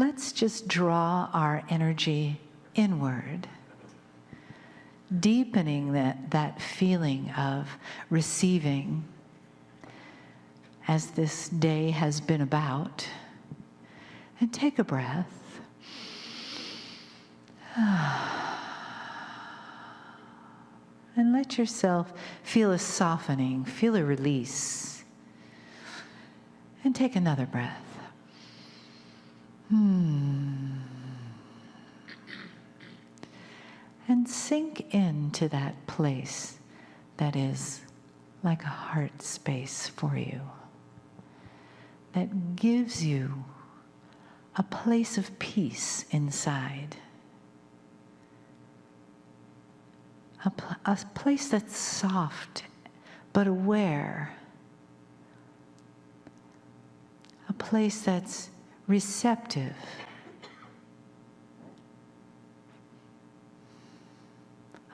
let's just draw our energy inward, deepening that feeling of receiving as this day has been about. And take a breath. And let yourself feel a softening, feel a release. And take another breath. And sink into that place that is like a heart space for you, that gives you a place of peace inside. A place that's soft but aware. A place that's receptive.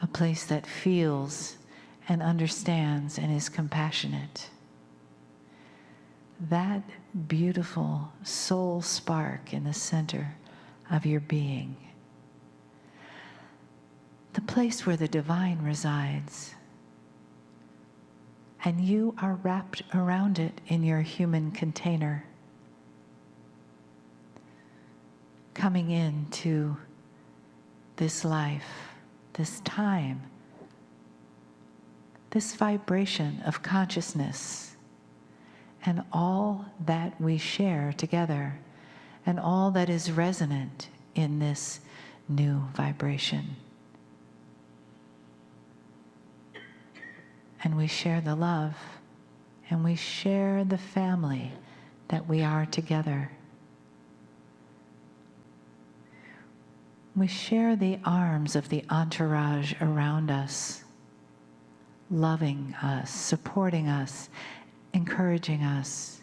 A place that feels and understands and is compassionate. That beautiful soul spark in the center of your being. The place where the divine resides. And you are wrapped around it in your human container. Coming into this life, this time, this vibration of consciousness, and all that we share together, and all that is resonant in this new vibration. And we share the love, and we share the family that we are together. We share the arms of the entourage around us, loving us, supporting us, encouraging us,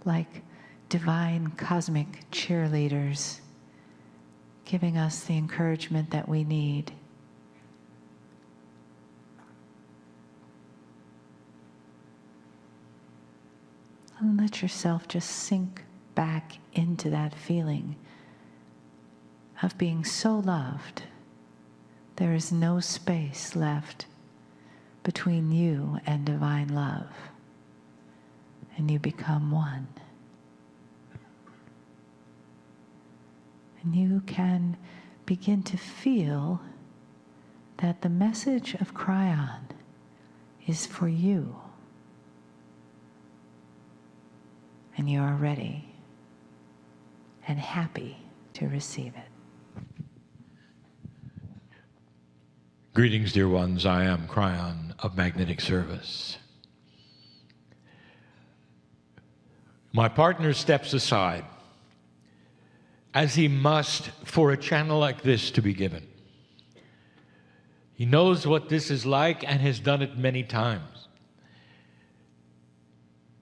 like divine cosmic cheerleaders, giving us the encouragement that we need. And let yourself just sink back into that feeling of being so loved. There is no space left between you and divine love, and you become one. And you can begin to feel that the message of Kryon is for you. And you are ready and happy to receive it. Greetings, dear ones. I am Kryon of Magnetic Service. My partner steps aside, as he must for a channel like this to be given. He knows what this is like and has done it many times.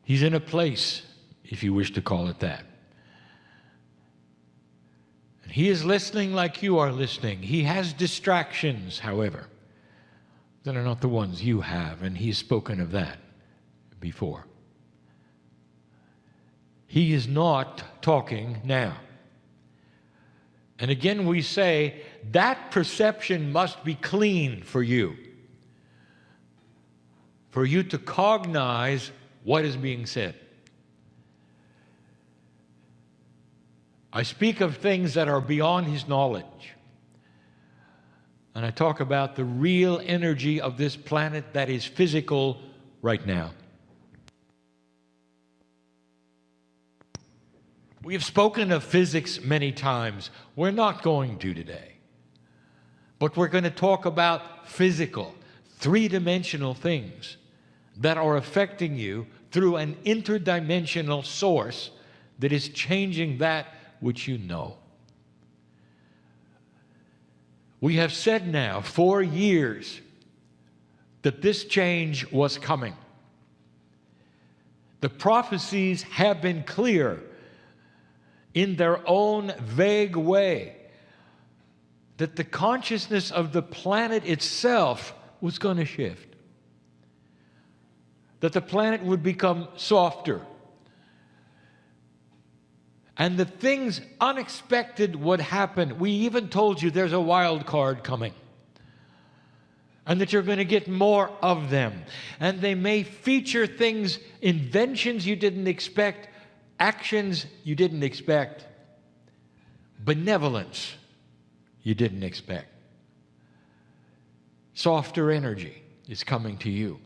He's in a place, if you wish to call it that. And he is listening like you are listening. He has distractions, however, that are not the ones you have, and he's spoken of that before. He is not talking now. And again we say, that perception must be clean for you to cognize what is being said. I speak of things that are beyond his knowledge. And I talk about the real energy of this planet that is physical right now. We have spoken of physics many times. We're not going to today. But we're going to talk about physical, three-dimensional things that are affecting you through an interdimensional source that is changing that which you know. We have said now 4 years that this change was coming. The prophecies have been clear in their own vague way that the consciousness of the planet itself was going to shift. That the planet would become softer. And the things unexpected would happen. We even told you there's a wild card coming. And that you're going to get more of them. And they may feature things, inventions you didn't expect, actions you didn't expect, benevolence you didn't expect. Softer energy is coming to you.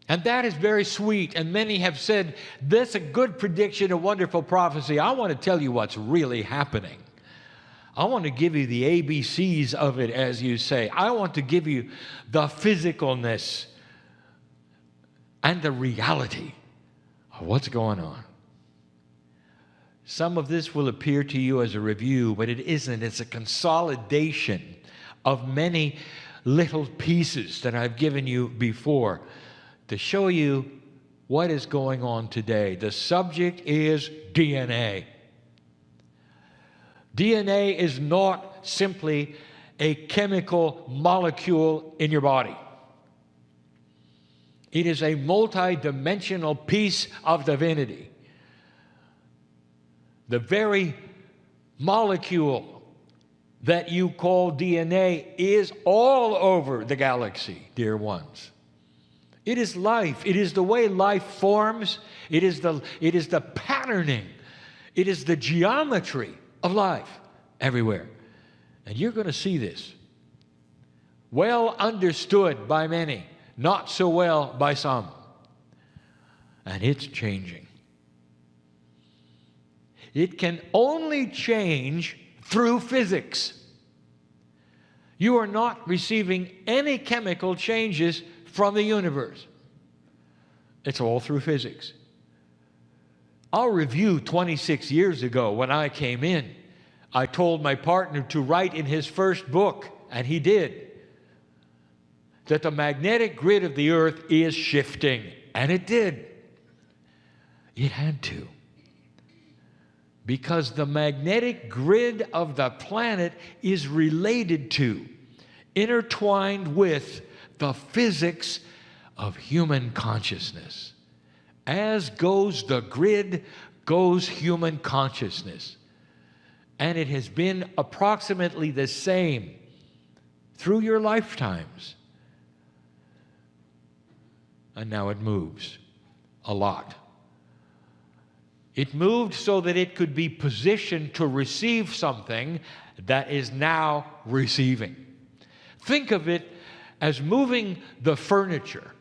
And that is very sweet. And many have said, that's a good prediction, a wonderful prophecy. I want to tell you what's really happening. I want to give you the ABCs of it, as you say. I want to give you the physicalness and the reality of what's going on. Some of this will appear to you as a review, but it isn't. It's a consolidation of many little pieces that I've given you before to show you what is going on today. The subject is DNA. DNA is not simply a chemical molecule in your body. It is a multi-dimensional piece of divinity. The very molecule that you call DNA is all over the galaxy, dear ones. It is life. It is the way life forms. It is the patterning. It is the geometry of life everywhere. And you're going to see this. Well understood by many, not so well by some. And it's changing. It can only change through physics. You are not receiving any chemical changes from the universe. It's all through physics. I'll review 26 years ago when I came in. I told my partner to write in his first book, and he did, that the magnetic grid of the earth is shifting. And it did. It had to. Because the magnetic grid of the planet is related to, intertwined with, the physics of human consciousness. As goes the grid, goes human consciousness. And it has been approximately the same through your lifetimes. And now it moves a lot. It moved so that it could be positioned to receive something that is now receiving. Think of it as moving the furniture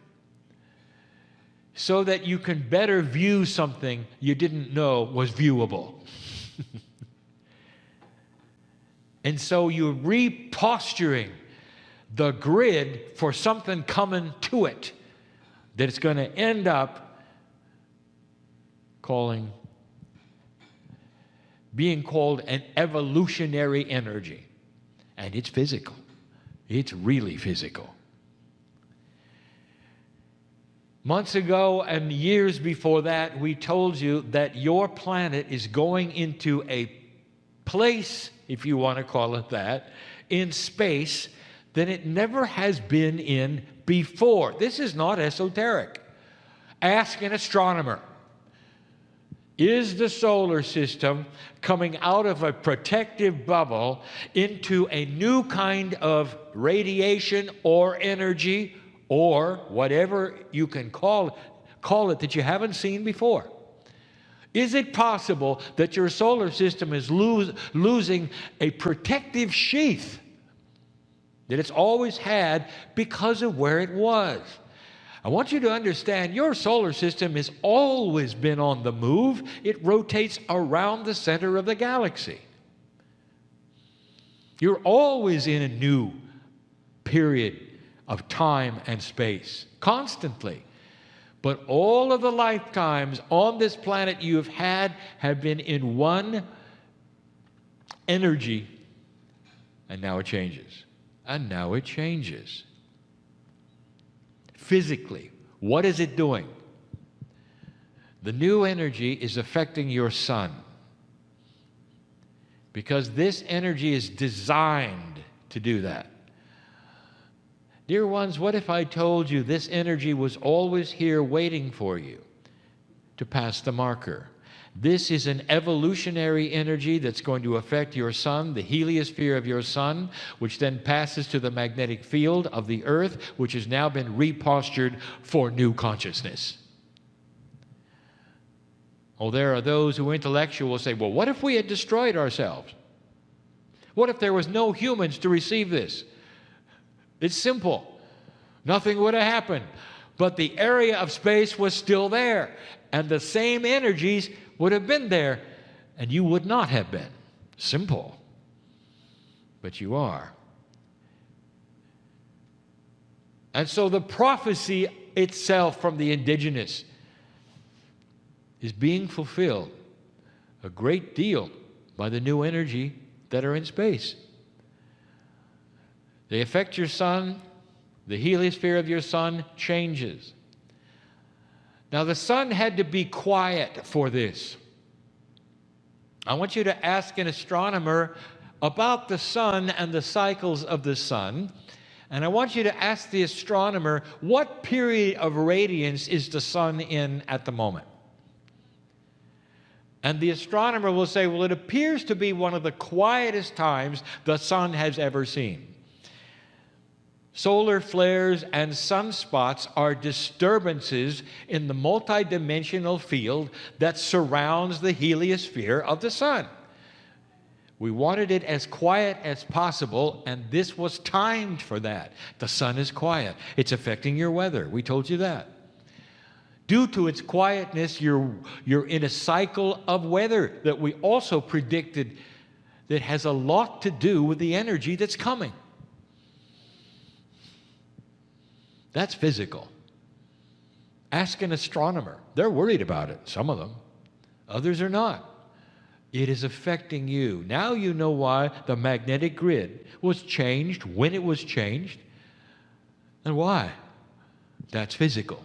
so that you can better view something you didn't know was viewable. And so you're reposturing the grid for something coming to it that it's going to end up being called an evolutionary energy. And it's physical. It's really physical. Months ago and years before that, we told you that your planet is going into a place, if you want to call it that, in space that it never has been in before. This is not esoteric. Ask an astronomer. Is the solar system coming out of a protective bubble into a new kind of radiation or energy or whatever you can call it that you haven't seen before? Is it possible that your solar system is losing a protective sheath that it's always had because of where it was? I want you to understand your solar system has always been on the move. It rotates around the center of the galaxy. You're always in a new period of time and space, constantly. But all of the lifetimes on this planet you have had have been in one energy, and now it changes. And now it changes. Physically, what is it doing? The new energy is affecting your sun. Because this energy is designed to do that. Dear ones, what if I told you this energy was always here waiting for you to pass the marker? This is an evolutionary energy that's going to affect your sun, the heliosphere of your sun, which then passes to the magnetic field of the earth, which has now been repostured for new consciousness. Oh, there are those who intellectually will say, well, what if we had destroyed ourselves? What if there was no humans to receive this? It's simple. Nothing would have happened. But the area of space was still there, and the same energies would have been there, and you would not have been. Simple. But you are. And so the prophecy itself from the indigenous is being fulfilled a great deal by the new energy that are in space. They affect your sun. The heliosphere of your sun changes. Now, the sun had to be quiet for this. I want you to ask an astronomer about the sun and the cycles of the sun. And I want you to ask the astronomer, what period of radiance is the sun in at the moment? And the astronomer will say, well, it appears to be one of the quietest times the sun has ever seen. Solar flares and sunspots are disturbances in the multidimensional field that surrounds the heliosphere of the sun. We wanted it as quiet as possible, and this was timed for that. The sun is quiet. It's affecting your weather. We told you that. Due to its quietness, you're in a cycle of weather that we also predicted that has a lot to do with the energy that's coming. That's physical. Ask an astronomer. They're worried about it, some of them. Others are not. It is affecting you. Now you know why the magnetic grid was changed, when it was changed, and why. That's physical.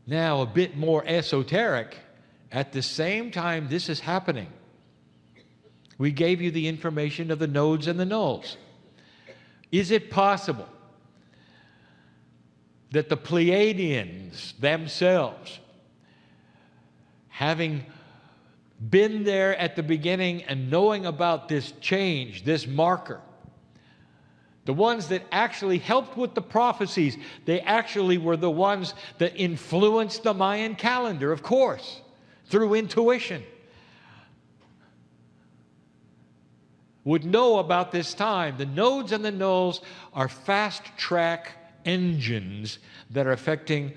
Now, a bit more esoteric, at the same time this is happening, we gave you the information of the nodes and the nulls. Is it possible that the Pleiadians themselves, having been there at the beginning and knowing about this change, this marker, the ones that actually helped with the prophecies, they actually were the ones that influenced the Mayan calendar, of course, through intuition, would know about this time. The nodes and the nulls are fast-track engines that are affecting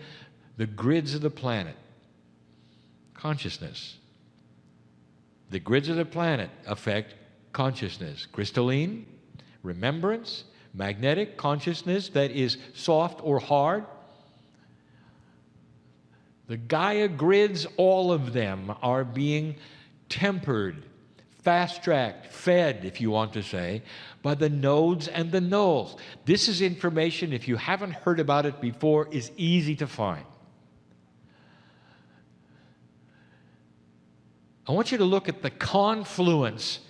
the grids of the planet. Consciousness. The grids of the planet affect consciousness. Crystalline, remembrance, magnetic consciousness that is soft or hard. The Gaia grids, all of them are being tempered, fast-tracked, fed, if you want to say, by the nodes and the nulls. This is information, if you haven't heard about it before, is easy to find. I want you to look at the confluence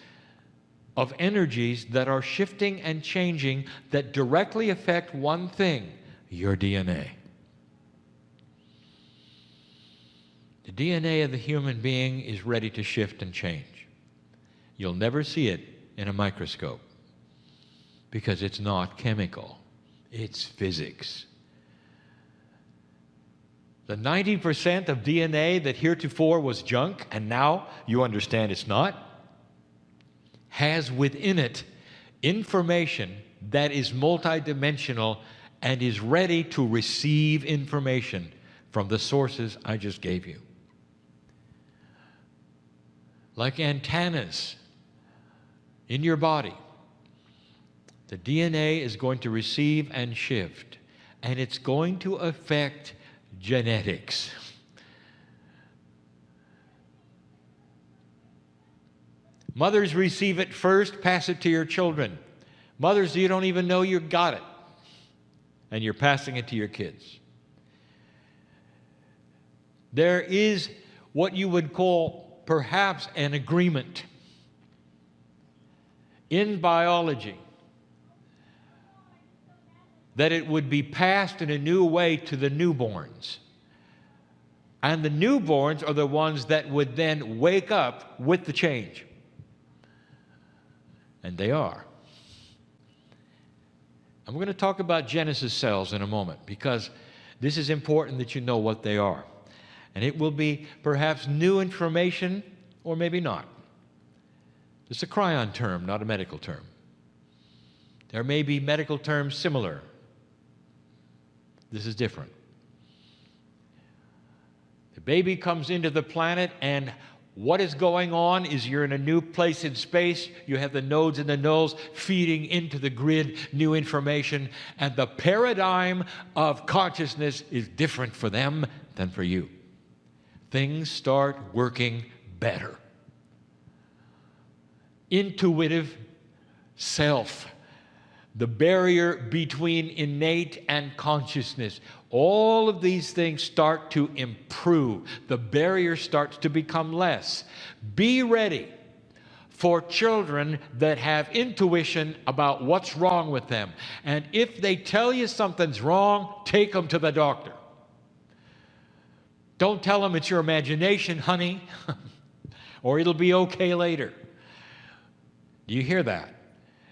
of energies that are shifting and changing that directly affect one thing, your DNA. The DNA of the human being is ready to shift and change. You'll never see it in a microscope because it's not chemical, it's physics. The 90% of DNA that heretofore was junk, and now you understand it's not, has within it information that is multidimensional and is ready to receive information from the sources I just gave you. Like antennas in your body, the DNA is going to receive and shift, and it's going to affect genetics. Mothers receive it first, pass it to your children. Mothers, you don't even know you got it, and you're passing it to your kids. There is what you would call perhaps an agreement in biology that it would be passed in a new way to the newborns. And the newborns are the ones that would then wake up with the change. And they are. I'm going to talk about Genesis cells in a moment, because this is important that you know what they are. And it will be perhaps new information, or maybe not. It's a cryon term, not a medical term. There may be medical terms similar. This is different. The baby comes into the planet, and what is going on is you're in a new place in space. You have the nodes and the nulls feeding into the grid new information, and the paradigm of consciousness is different for them than for you. Things start working better. Intuitive self, the barrier between innate and consciousness. All of these things start to improve. The barrier starts to become less. Be ready for children that have intuition about what's wrong with them. And if they tell you something's wrong, take them to the doctor. Don't tell them it's your imagination, honey, or it'll be okay later. Do you hear that?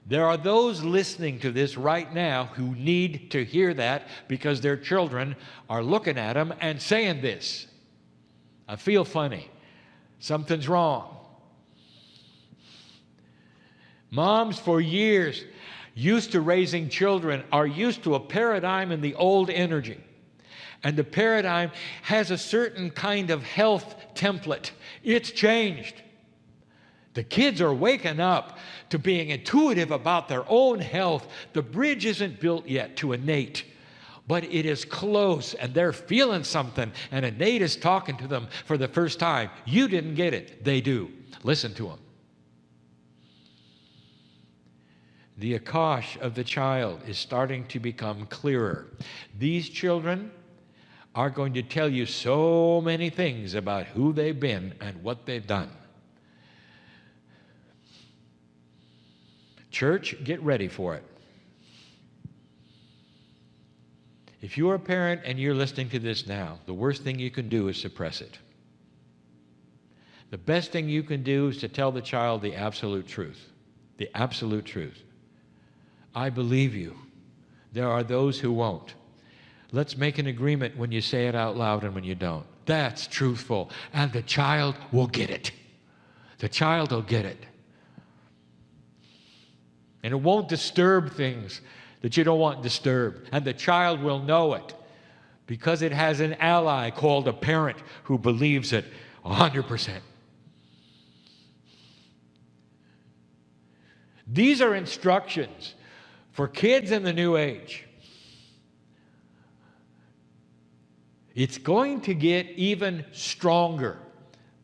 There are those listening to this right now who need to hear that, because their children are looking at them and saying this. I feel funny. Something's wrong. Moms for years used to raising children are used to a paradigm in the old energy. And the paradigm has a certain kind of health template. It's changed. The kids are waking up to being intuitive about their own health. The bridge isn't built yet to innate, but it is close, and they're feeling something, and innate is talking to them for the first time. You didn't get it. They do. Listen to them. The Akash of the child is starting to become clearer. These children are going to tell you so many things about who they've been and what they've done. Church, get ready for it. If you're a parent and you're listening to this now, the worst thing you can do is suppress it. The best thing you can do is to tell the child the absolute truth. The absolute truth. I believe you. There are those who won't. Let's make an agreement when you say it out loud and when you don't. That's truthful. And the child will get it. The child will get it. And it won't disturb things that you don't want disturbed. And the child will know it, because it has an ally called a parent who believes it 100%. These are instructions for kids in the new age. It's going to get even stronger.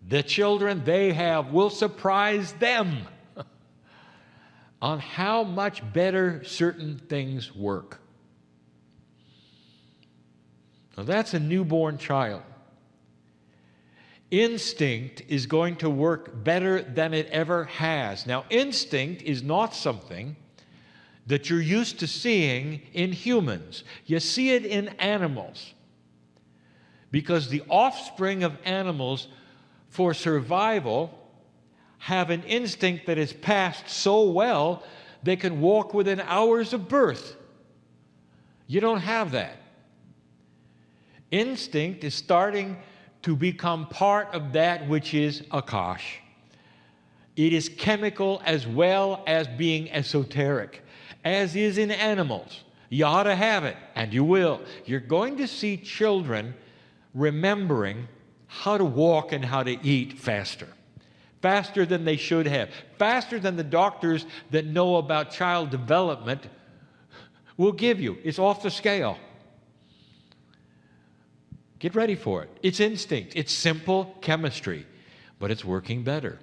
The children they have will surprise them on how much better certain things work. Now that's a newborn child. Instinct is going to work better than it ever has. Now, instinct is not something that you're used to seeing in humans. You see it in animals, because the offspring of animals, for survival, have an instinct that is passed so well they can walk within hours of birth. You don't have that. Instinct is starting to become part of that which is Akash. It is chemical as well as being esoteric, as is in animals. You ought to have it, and you will. You're going to see children remembering how to walk and how to eat faster. Faster than they should have. Faster than the doctors that know about child development will give you. It's off the scale. Get ready for it. It's instinct. It's simple chemistry, but it's working better.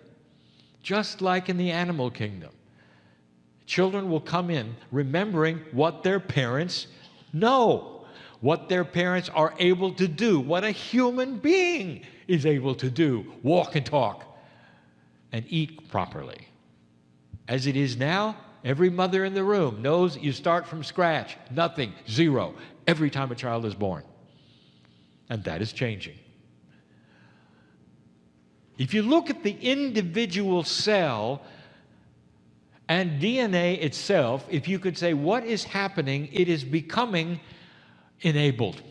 Just like in the animal kingdom. Children will come in remembering what their parents know, what their parents are able to do, what a human being is able to do, walk and talk, and eat properly. As it is now, every mother in the room knows you start from scratch, nothing, zero, every time a child is born. And that is changing. If you look at the individual cell and DNA itself, if you could say what is happening, it is becoming enabled.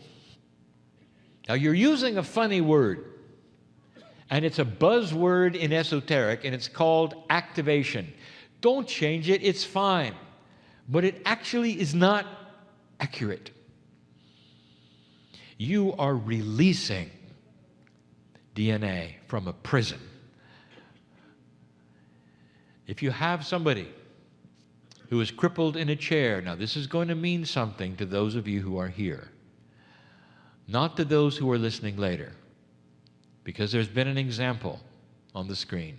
Now, you're using a funny word, and it's a buzzword in esoteric, and it's called activation. Don't change it, it's fine. But it actually is not accurate. You are releasing DNA from a prison. If you have somebody who is crippled in a chair, now this is going to mean something to those of you who are here, not to those who are listening later, because there's been an example on the screen.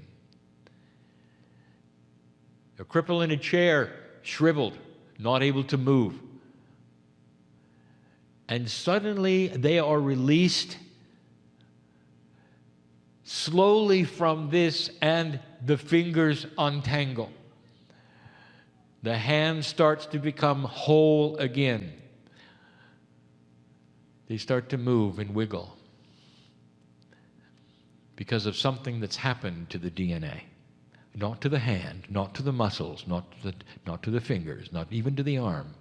A cripple in a chair, shriveled, not able to move. And suddenly they are released slowly from this, and the fingers untangle. The hand starts to become whole again. They start to move and wiggle because of something that's happened to the DNA. Not to the hand, not to the muscles, not to the fingers, not even to the arm,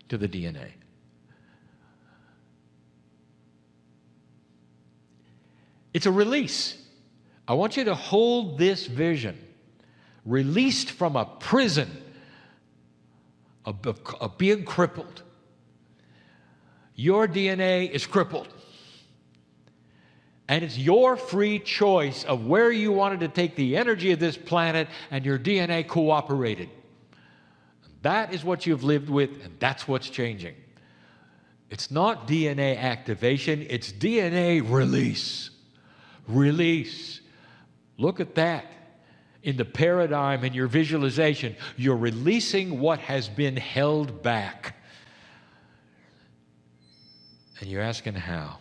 to the DNA. It's a release. I want you to hold this vision. Released from a prison of being crippled. Your DNA is crippled. And it's your free choice of where you wanted to take the energy of this planet, and your DNA cooperated. That is what you've lived with, and that's what's changing. It's not DNA activation, it's DNA release. Release. Look at that. In the paradigm, in your visualization, you're releasing what has been held back. And you're asking how?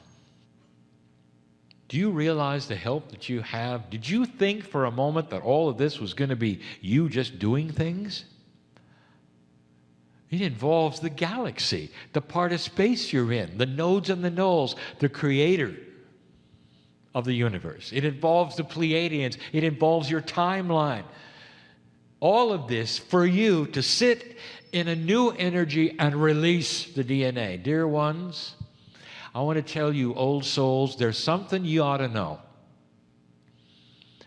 Do you realize the help that you have? Did you think for a moment that all of this was going to be you just doing things? It involves the galaxy, the part of space you're in, the nodes and the nulls, the creator of the universe. It involves the Pleiadians. It involves your timeline. All of this for you to sit in a new energy and release the DNA. Dear ones, I want to tell you, old souls, there's something you ought to know.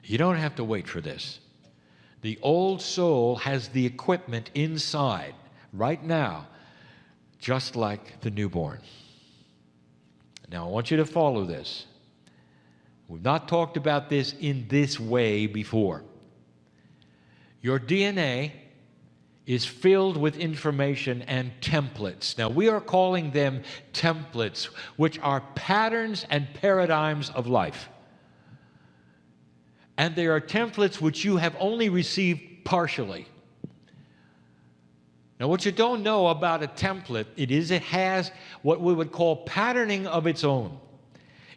You don't have to wait for this. The old soul has the equipment inside right now, just like the newborn. Now, I want you to follow this. We've not talked about this in this way before. Your DNA is filled with information and templates. Now, we are calling them templates, which are patterns and paradigms of life. And they are templates which you have only received partially. Now, what you don't know about a template, it has what we would call patterning of its own.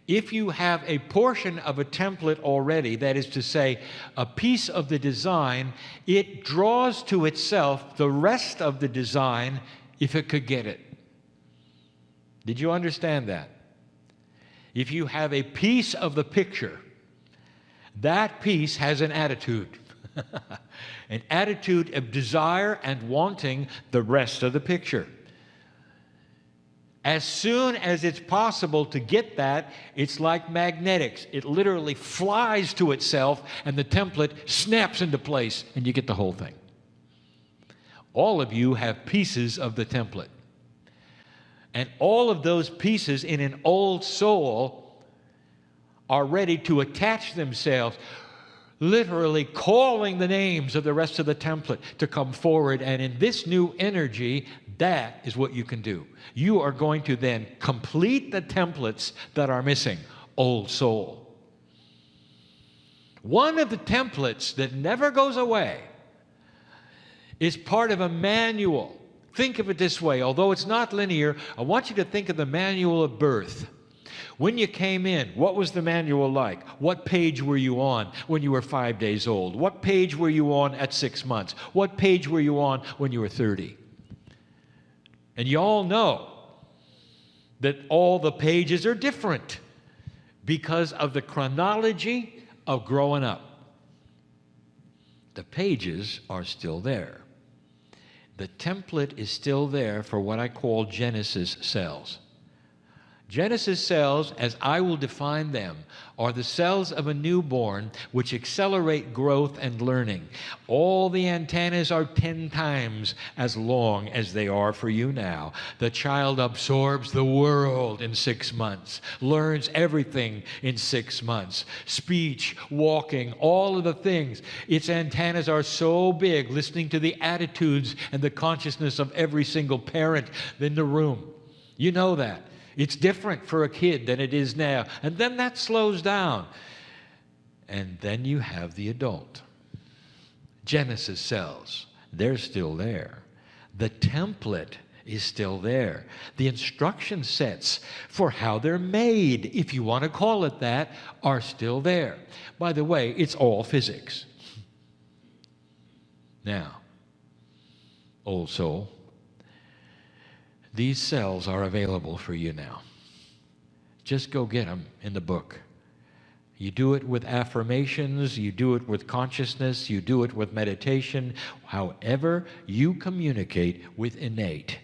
If you have a portion of a template already, that is to say, a piece of the design, it draws to itself the rest of the design if it could get it. Did you understand that? If you have a piece of the picture, that piece has an attitude. An attitude of desire and wanting the rest of the picture. As soon as it's possible to get that, it's like magnetics. It literally flies to itself, and the template snaps into place, and you get the whole thing. All of you have pieces of the template. And all of those pieces in an old soul are ready to attach themselves, literally calling the names of the rest of the template to come forward. And in this new energy, that is what you can do. You are going to then complete the templates that are missing, old soul. One of the templates that never goes away is part of a manual. Think of it this way. Although it's not linear, I want you to think of the manual of birth. When you came in, what was the manual like? What page were you on when you were 5 days old? What page were you on at 6 months? What page were you on when you were 30? And you all know that all the pages are different because of the chronology of growing up. The pages are still there. The template is still there for what I call Genesis cells. Genesis cells, as I will define them, are the cells of a newborn which accelerate growth and learning. All the antennas are 10 times as long as they are for you now. The child absorbs the world in 6 months, learns everything in 6 months. Speech, walking, all of the things. Its antennas are so big, listening to the attitudes and the consciousness of every single parent in the room. You know that. It's different for a kid than it is now. And then that slows down. And then you have the adult. Genesis cells, they're still there. The template is still there. The instruction sets for how they're made, if you want to call it that, are still there. By the way, it's all physics. Now, old soul, these cells are available for you now. Just go get them in the book. You do it with affirmations, you do it with consciousness, you do it with meditation. However you communicate with innate,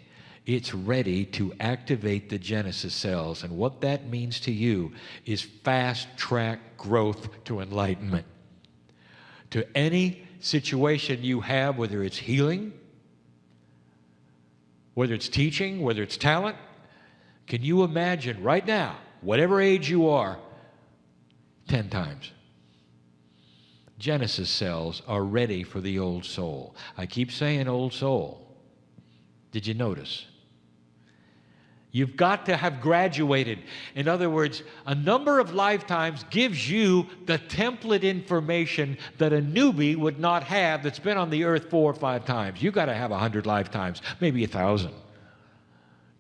it's ready to activate the Genesis cells. And what that means to you is fast-track growth to enlightenment. To any situation you have, whether it's healing, whether it's teaching, whether it's talent, can you imagine right now, whatever age you are, 10 times? Genesis cells are ready for the old soul. I keep saying old soul. Did you notice? You've got to have graduated. In other words, a number of lifetimes gives you the template information that a newbie would not have that's been on the earth 4 or 5 times. You've got to have 100 lifetimes, maybe 1,000,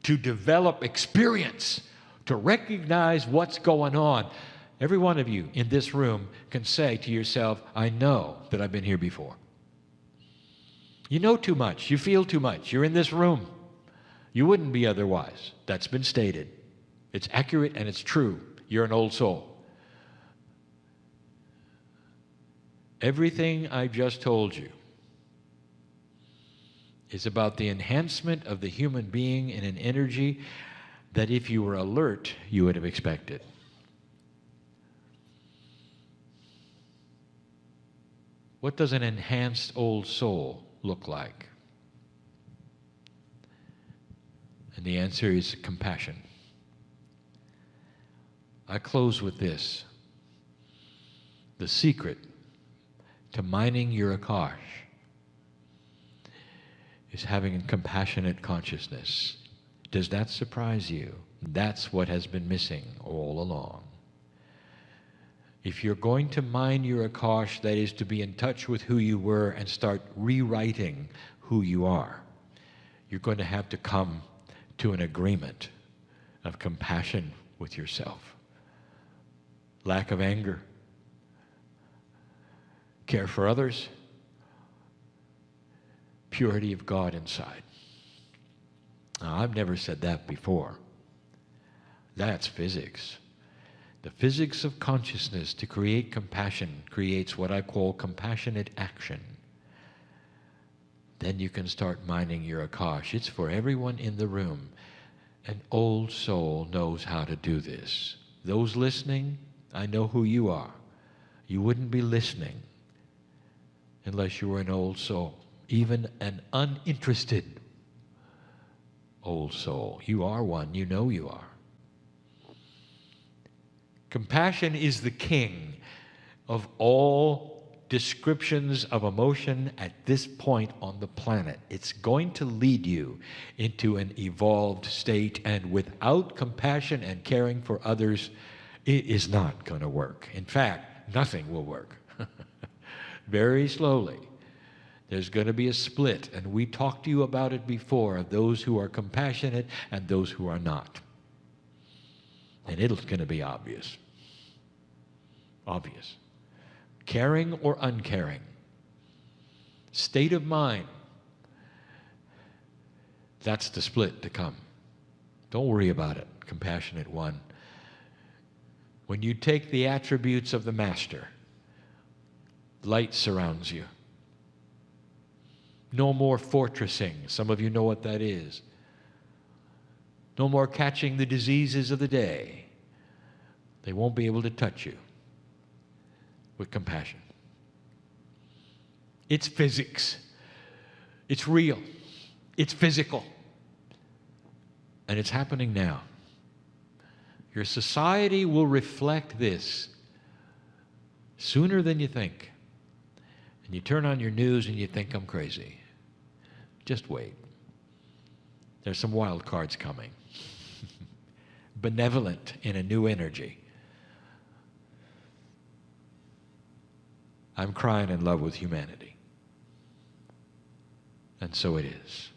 to develop experience, to recognize what's going on. Every one of you in this room can say to yourself, I know that I've been here before. You know too much. You feel too much. You're in this room. You wouldn't be otherwise. That's been stated. It's accurate and it's true. You're an old soul. Everything I've just told you is about the enhancement of the human being in an energy that if you were alert, you would have expected. What does an enhanced old soul look like? And the answer is compassion. I close with this. The secret to mining your Akash is having a compassionate consciousness. Does that surprise you? That's what has been missing all along. If you're going to mine your Akash, that is to be in touch with who you were and start rewriting who you are, you're going to have to come to an agreement of compassion with yourself. Lack of anger. Care for others. Purity of God inside. Now, I've never said that before. That's physics. The physics of consciousness to create compassion creates what I call compassionate action. Then you can start mining your Akash. It's for everyone in the room. An old soul knows how to do this. Those listening, I know who you are. You wouldn't be listening unless you were an old soul, even an uninterested old soul. You are one. You know you are. Compassion is the king of all descriptions of emotion at this point on the planet. It's going to lead you into an evolved state, and without compassion and caring for others, it is not going to work. In fact, nothing will work. Very slowly, there's going to be a split, and we talked to you about it before, of those who are compassionate and those who are not. And it's going to be obvious. Obvious. Caring or uncaring. State of mind. That's the split to come. Don't worry about it, compassionate one. When you take the attributes of the Master, light surrounds you. No more fortressing. Some of you know what that is. No more catching the diseases of the day. They won't be able to touch you with compassion. It's physics. It's real. It's physical. And it's happening now. Your society will reflect this sooner than you think. And you turn on your news and you think I'm crazy. Just wait. There's some wild cards coming. Benevolent in a new energy. I'm crying in love with humanity. And so it is.